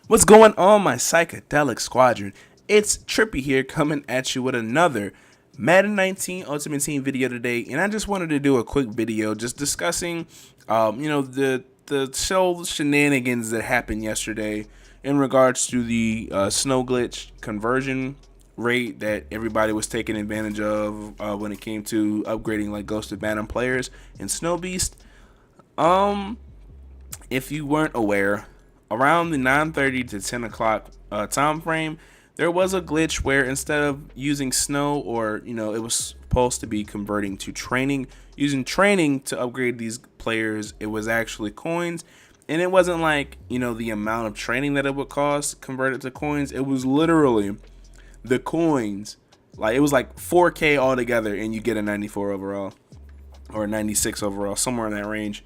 What's going on, my psychedelic squadron? It's Trippy here coming at you with another Madden 19 Ultimate Team video today, and I just wanted to do a quick video just discussing, the show shenanigans that happened yesterday in regards to the snow glitch conversion rate that everybody was taking advantage of when it came to upgrading like Ghosted Madden players and Snow Beast. Um, if you weren't aware, around the 9:30 to 10 o'clock time frame, there was a glitch where instead of using snow, or it was supposed to be converting to training, using training to upgrade these players, it was actually coins. And it wasn't like, the amount of training that it would cost converted to coins. It was literally the coins. Like, it was like 4K altogether, and you get a 94 overall or 96 overall, somewhere in that range.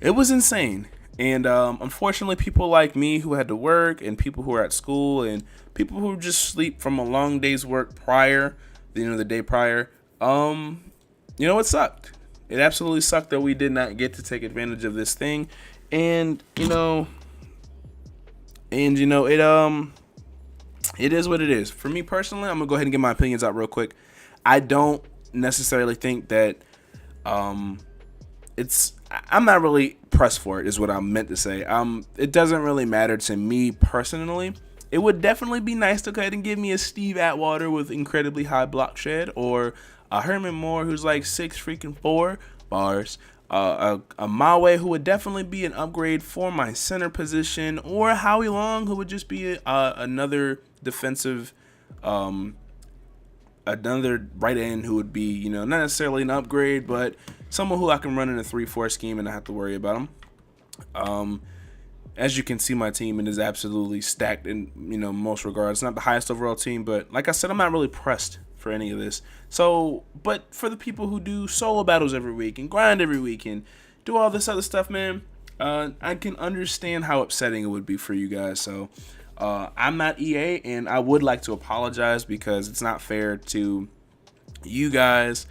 It was insane. And unfortunately, people like me who had to work, and people who are at school, and people who just sleep from a long day's work prior, the day prior, it sucked. It absolutely sucked that we did not get to take advantage of this thing. And it is what it is. For me personally, I'm gonna go ahead and get my opinions out real quick. I don't necessarily think that it's I'm not really pressed for it, is what I meant to say. It doesn't really matter to me personally. It would definitely be nice to go ahead and give me a Steve Atwater with incredibly high block shed, or a Herman Moore who's like 6 freaking 4 bars, a Mawe who would definitely be an upgrade for my center position, or Howie Long who would just be another defensive another right end who would be, not necessarily an upgrade, but someone who I can run in a 3-4 scheme and not have to worry about him. As you can see, my team is absolutely stacked in, most regards. It's not the highest overall team, but like I said, I'm not really pressed for any of this. So, but for the people who do solo battles every week and grind every week and do all this other stuff, man, I can understand how upsetting it would be for you guys. So, I'm not EA, and I would like to apologize because it's not fair to you guys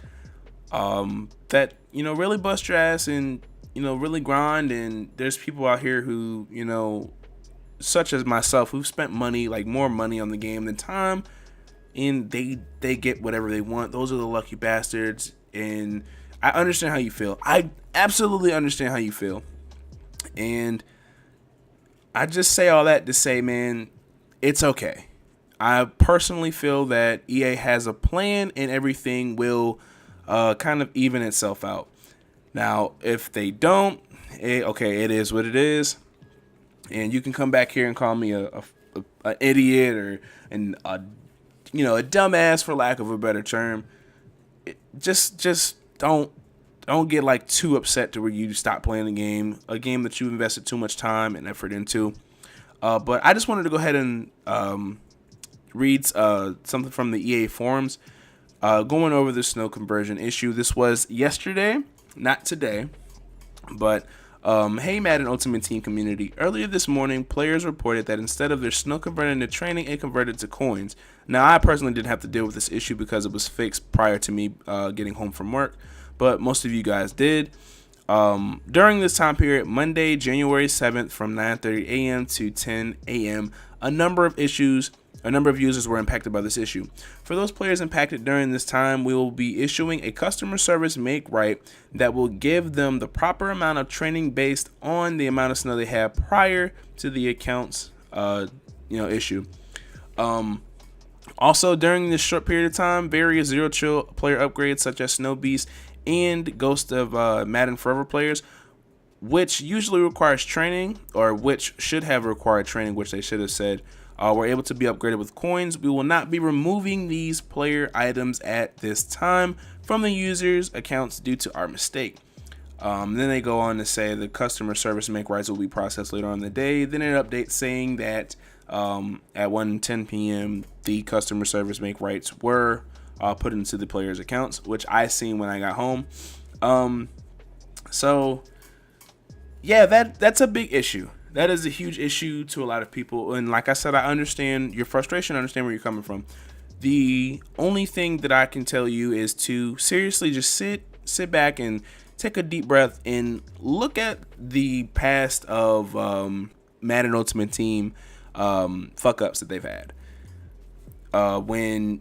that really bust your ass and really grind. And there's people out here who such as myself, who've spent money, like more money on the game than time, and they get whatever they want. Those are the lucky bastards, and I understand how you feel. I absolutely understand how you feel, and I just say all that to say, man, it's okay. I personally feel that EA has a plan and everything will kind of even itself out. Now, if they don't, okay, it is what it is. And you can come back here and call me a idiot, or a dumbass, for lack of a better term. Just don't get like too upset to where you stop playing a game that you've invested too much time and effort into. But I just wanted to go ahead and read something from the EA forums, going over the snow conversion issue. This was yesterday, not today, but hey, Madden Ultimate Team community. Earlier this morning, players reported that instead of their snow converting to training, it converted to coins. Now, I personally didn't have to deal with this issue because it was fixed prior to me getting home from work, but most of you guys did. During this time period, Monday, January 7th, from 9:30 a.m. to 10 a.m., a number of users were impacted by this issue. For those players impacted during this time, we will be issuing a customer service make right that will give them the proper amount of training based on the amount of snow they had prior to the account's issue. Also, during this short period of time, various zero chill player upgrades such as Snow Beast and Ghost of Madden Forever players, which usually requires training, or which should have required training, which they should have said, were able to be upgraded with coins. We will not be removing these player items at this time from the users' accounts due to our mistake. Then they go on to say the customer service make rights will be processed later on in the day. Then an update saying that at 1:10 p.m. the customer service make rights were put into the players' accounts, which I seen when I got home. So yeah, that's a big issue. That is a huge issue to a lot of people. And like I said, I understand your frustration. I understand where you're coming from. The only thing that I can tell you is to seriously just sit back and take a deep breath and look at the past of Madden Ultimate Team fuck ups that they've had. When,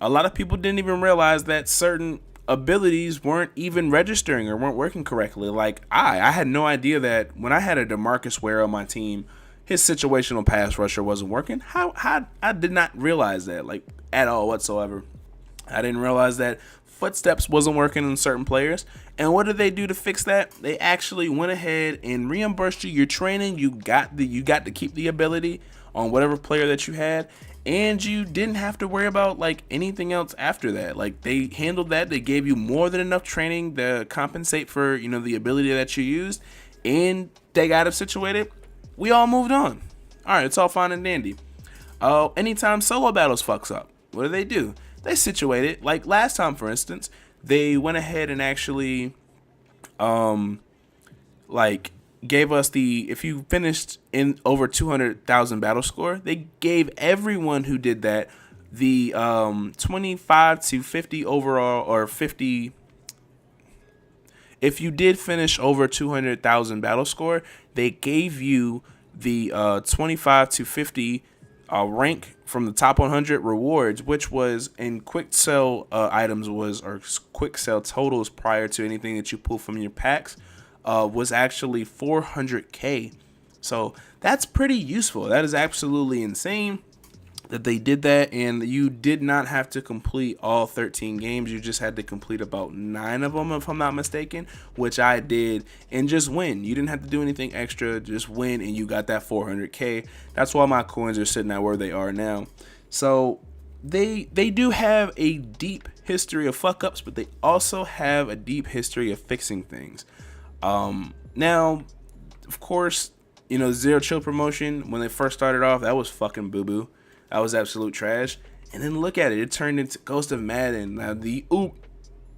a lot of people didn't even realize that certain abilities weren't even registering or weren't working correctly. Like I had no idea that when I had a DeMarcus Ware on my team, his situational pass rusher wasn't working. How I did not realize that, like, at all whatsoever. I didn't realize that footsteps wasn't working on certain players. And what did they do to fix that? They actually went ahead and reimbursed you your training. You got to keep the ability on whatever player that you had, and you didn't have to worry about like anything else after that. Like, they handled that. They gave you more than enough training to compensate for, the ability that you used, and they got it situated. We all moved on. All right, it's all fine and dandy. Anytime solo battles fucks up, what do? They situate it. Like last time, for instance, they went ahead and actually, gave us if you finished in over 200,000 battle score, they gave everyone who did that the 25 to 50 overall, or 50. If you did finish over 200,000 battle score, they gave you the 25 to 50 rank from the top 100 rewards, which was in quick sell items or quick sell totals prior to anything that you pull from your packs, was actually 400k. So that's pretty useful. That is absolutely insane that they did that, and you did not have to complete all 13 games. You just had to complete about 9 of them, if I'm not mistaken, which I did, and just win. You didn't have to do anything extra, just win, and you got that 400k. That's why my coins are sitting at where they are now. So they do have a deep history of fuck ups, but they also have a deep history of fixing things. Now, of course, Zero Chill promotion, when they first started off, that was fucking boo-boo. That was absolute trash. And then look at it. It turned into Ghost of Madden. Now, the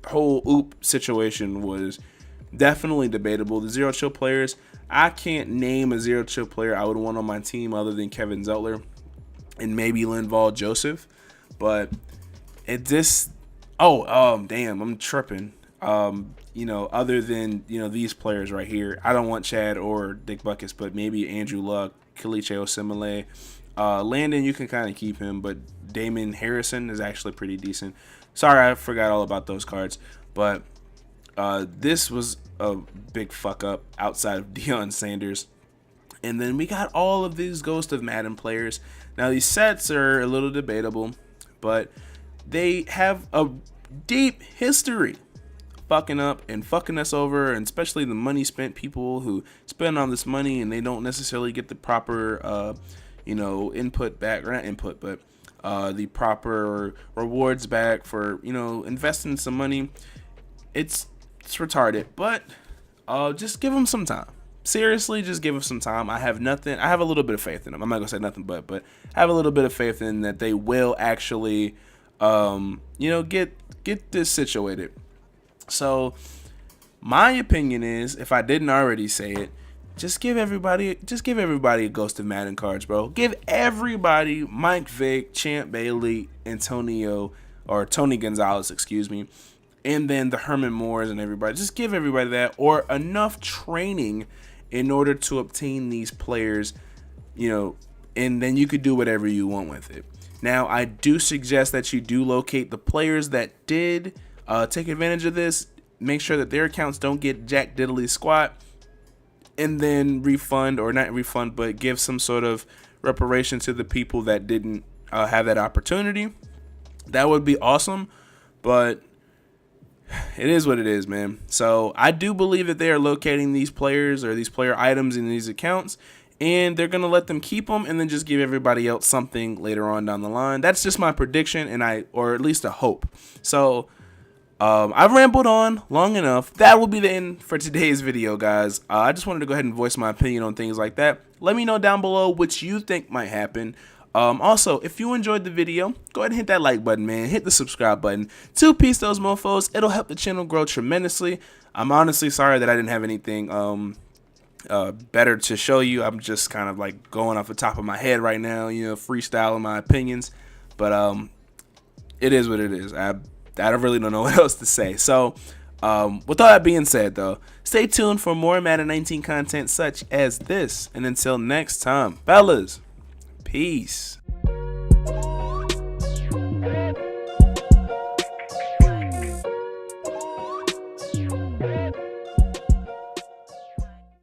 whole OOP situation was definitely debatable. The Zero Chill players, I can't name a Zero Chill player I would want on my team other than Kevin Zettler and maybe Linval Joseph. But it just... damn, I'm tripping. Other than, these players right here. I don't want Chad or Dick Buckets, but maybe Andrew Luck, Kaliche Osemele. Landon, you can kind of keep him, but Damon Harrison is actually pretty decent. Sorry, I forgot all about those cards, but this was a big fuck up outside of Deion Sanders. And then we got all of these Ghost of Madden players. Now, these sets are a little debatable, but they have a deep history fucking up and fucking us over, and especially the money spent, people who spend on this money and they don't necessarily get the proper input back, or not input, but the proper rewards back for, investing some money. It's retarded, but just give them some time. Seriously, just give them some time. I have a little bit of faith in them. I'm not gonna say nothing but I have a little bit of faith in that they will actually, get this situated. So my opinion is, if I didn't already say it, just give everybody a Ghost of Madden cards, bro. Give everybody Mike Vick, Champ Bailey, Tony Gonzalez, and then the Herman Moores and everybody. Just give everybody that, or enough training in order to obtain these players, and then you could do whatever you want with it. Now, I do suggest that you do locate the players that did take advantage of this. Make sure that their accounts don't get jack diddly squat, and then refund, or not refund, but give some sort of reparation to the people that didn't have that opportunity. That would be awesome, but it is what it is, man. So I do believe that they are locating these players or these player items in these accounts, and they're going to let them keep them and then just give everybody else something later on down the line. That's just my prediction, or at least a hope. So I've rambled on long enough. That will be the end for today's video, guys. I just wanted to go ahead and voice my opinion on things like that. Let me know down below what you think might happen. Also, if you enjoyed the video, go ahead and hit that like button, man. Hit the subscribe button. Two-piece those mofos. It'll help the channel grow tremendously. I'm honestly sorry that I didn't have anything better to show you. I'm just kind of like going off the top of my head right now, freestyling my opinions. But it is what it is. I really don't know what else to say. So With all that being said, though, stay tuned for more Madden 19 content such as this. And until next time, fellas, peace.